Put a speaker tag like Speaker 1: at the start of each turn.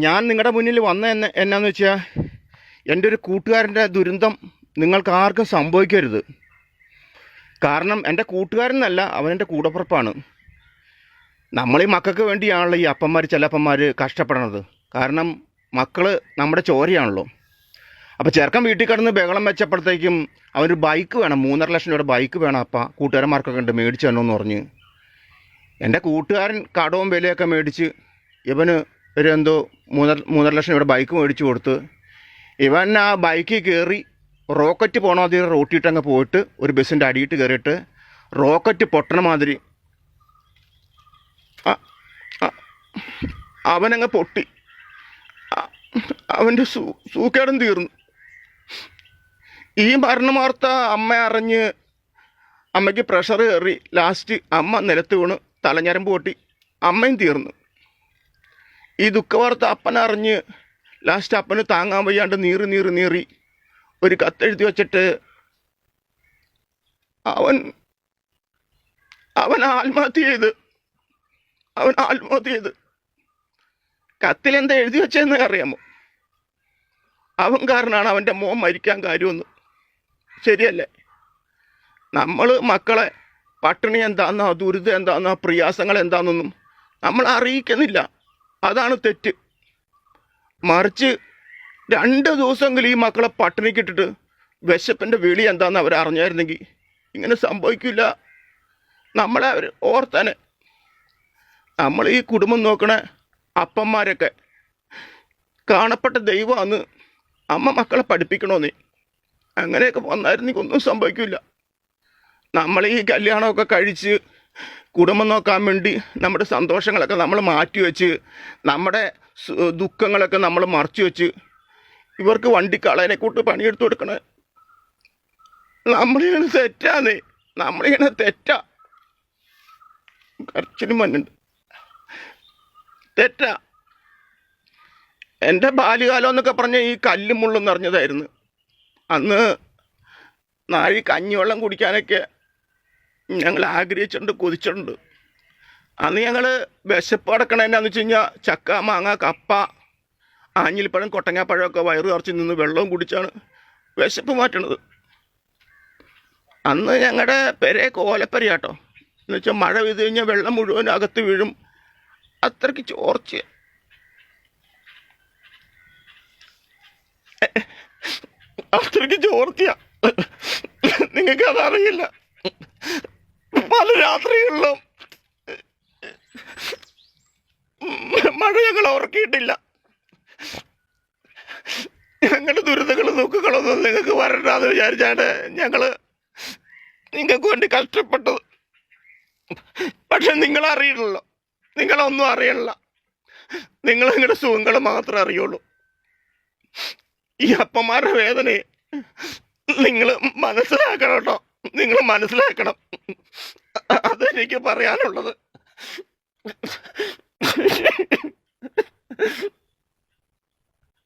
Speaker 1: ഞാൻ നിങ്ങളുടെ മുന്നിൽ എന്നാന്ന് വെച്ചാൽ എൻ്റെ ഒരു കൂട്ടുകാരൻ്റെ ദുരന്തം നിങ്ങൾക്ക് ആർക്കും സംഭവിക്കരുത്. കാരണം എൻ്റെ കൂട്ടുകാരനല്ല, അവനെൻ്റെ കൂടപ്പുറപ്പാണ്. നമ്മൾ ഈ മക്കൾക്ക് വേണ്ടിയാണല്ലോ ഈ ചിലപ്പന്മാർ കഷ്ടപ്പെടണത്. കാരണം മക്കൾ നമ്മുടെ ചോരയാണല്ലോ. അപ്പോൾ ചെറുക്കൻ വീട്ടിൽ കിടന്ന് ബഹളം വെച്ചപ്പോഴത്തേക്കും അവനൊരു ബൈക്ക് വേണം, 3.5 ലക്ഷം രൂപയുടെ ബൈക്ക് വേണം. കൂട്ടുകാരന്മാർക്കൊക്കെ ഉണ്ട്, മേടിച്ചു തരണമെന്ന് പറഞ്ഞ് എൻ്റെ കൂട്ടുകാരൻ കടവും വിലയൊക്കെ മേടിച്ച് ഇവന് ഒരു എന്തോ 3.5 ലക്ഷം രൂപയുടെ ബൈക്ക് മേടിച്ച് കൊടുത്ത് ഇവൻ ആ ബൈക്കിൽ കയറി റോക്കറ്റ് പോകണ മാതിരി റോട്ടിയിട്ടങ്ങ് പോയിട്ട് ഒരു ബസ്സിൻ്റെ അടിയിട്ട് കയറിയിട്ട് റോക്കറ്റ് പൊട്ടണ മാതിരി അവനങ്ങ് പൊട്ടി. അവൻ്റെ സൂക്കേടും തീർന്നു. ഈ മരണവാർത്ത അമ്മ അറിഞ്ഞ് അമ്മയ്ക്ക് പ്രഷർ കയറി. ലാസ്റ്റ് അമ്മ നിലത്ത് വീണ് തലഞ്ഞരമ്പ് പൊട്ടി, അമ്മയും തീർന്നു. ഈ ദുഃഖവാർത്ത അപ്പനറിഞ്ഞ് ലാസ്റ്റ് അപ്പന് താങ്ങാൻ വയ്യാണ്ട് നീറി ഒരു കത്തെഴുതി വച്ചിട്ട് അവൻ ആത്മഹത്യ ചെയ്ത് കത്തിലെന്താ എഴുതി വെച്ചതെന്ന് അറിയാമോ? അവൻ കാരണമാണ് അവൻ്റെ മോൻ മരിക്കാൻ കാര്യമൊന്നും. ശരിയല്ലേ? നമ്മൾ മക്കളെ പട്ടിണി എന്താണെന്നോ ദുരിതം എന്താണെന്നോ പ്രയാസങ്ങൾ എന്താണെന്നൊന്നും നമ്മൾ അറിയിക്കുന്നില്ല. അതാണ് തെറ്റ്. മറിച്ച് 2 ദിവസമെങ്കിലും ഈ മക്കളെ പട്ടിണിക്കിട്ടിട്ട് വിശപ്പിൻ്റെ വിളി എന്താണെന്ന് അവർ അറിഞ്ഞായിരുന്നെങ്കിൽ ഇങ്ങനെ സംഭവിക്കില്ല. നമ്മളെ അവർ ഓർത്താനെ. നമ്മൾ ഈ കുടുംബം നോക്കണ അപ്പന്മാരൊക്കെ കാണപ്പെട്ട ദൈവമാണ്. അമ്മ മക്കളെ പഠിപ്പിക്കണമെന്നേ. അങ്ങനെയൊക്കെ വന്നായിരുന്നെങ്കിൽ ഒന്നും സംഭവിക്കില്ല. നമ്മൾ ഈ കല്യാണമൊക്കെ കഴിച്ച് കുടുംബം നോക്കാൻ വേണ്ടി നമ്മുടെ സന്തോഷങ്ങളൊക്കെ നമ്മൾ മാറ്റിവെച്ച് നമ്മുടെ ദുഃഖങ്ങളൊക്കെ നമ്മൾ മറച്ചു വെച്ച് ഇവർക്ക് വണ്ടിക്കാളനെ കൂട്ട് പണിയെടുത്ത് കൊടുക്കണേ. നമ്മളിങ്ങനെ തെറ്റാന്നേ, നമ്മളിങ്ങനെ തെറ്റാ. കരച്ചിലും മണ്ണുണ്ട്. തെറ്റാ. എൻ്റെ ബാല്യകാലം എന്നൊക്കെ പറഞ്ഞ ഈ കല്ലും മുള്ളും നിറഞ്ഞതായിരുന്നു. അന്ന് നാഴി കഞ്ഞിവെള്ളം കുടിക്കാനൊക്കെ ഞങ്ങൾ ആഗ്രഹിച്ചിട്ടുണ്ട്, കൊതിച്ചിട്ടുണ്ട്. അന്ന് ഞങ്ങൾ വിശപ്പ് അടക്കണ എന്നാന്ന് വെച്ച് കഴിഞ്ഞാൽ ചക്ക, മാങ്ങ, കപ്പ, ആഞ്ഞിലിപ്പഴം, കൊട്ടങ്ങാപ്പഴമൊക്കെ വയറ് നിറച്ച് നിന്ന് വെള്ളവും കുടിച്ചാണ് വിശപ്പ് മാറ്റണത്. അന്ന് ഞങ്ങളുടെ പെരെ കോലപ്പരയാട്ടോ. എന്ന് വെച്ചാൽ മഴ പെയ്ത് കഴിഞ്ഞാൽ വെള്ളം മുഴുവൻ അകത്ത് വീഴും. അത്രയ്ക്ക് ചോർച്ച. നിങ്ങൾക്ക് അതറിയില്ല. പല രാത്രികളിലും മഴ ഞങ്ങൾ ഓർക്കിയിട്ടില്ല. ഞങ്ങളുടെ ദുരിതങ്ങളും ദുഃഖങ്ങളൊന്നും നിങ്ങൾക്ക് വരണ്ടാന്ന് വിചാരിച്ചാണ് ഞങ്ങൾ നിങ്ങൾക്ക് വേണ്ടി കഷ്ടപ്പെട്ടത്. പക്ഷെ നിങ്ങളറിയില്ലല്ലോ, നിങ്ങളൊന്നും അറിയണില്ല. നിങ്ങൾ നിങ്ങളുടെ സുഖങ്ങൾ മാത്രമേ അറിയുള്ളൂ. ഈ അപ്പന്മാരുടെ വേദനയെ നിങ്ങൾ മനസ്സിലാക്കണം കേട്ടോ. നിങ്ങൾ മനസ്സിലാക്കണം. അതെനിക്ക് പറയാനുള്ളത്.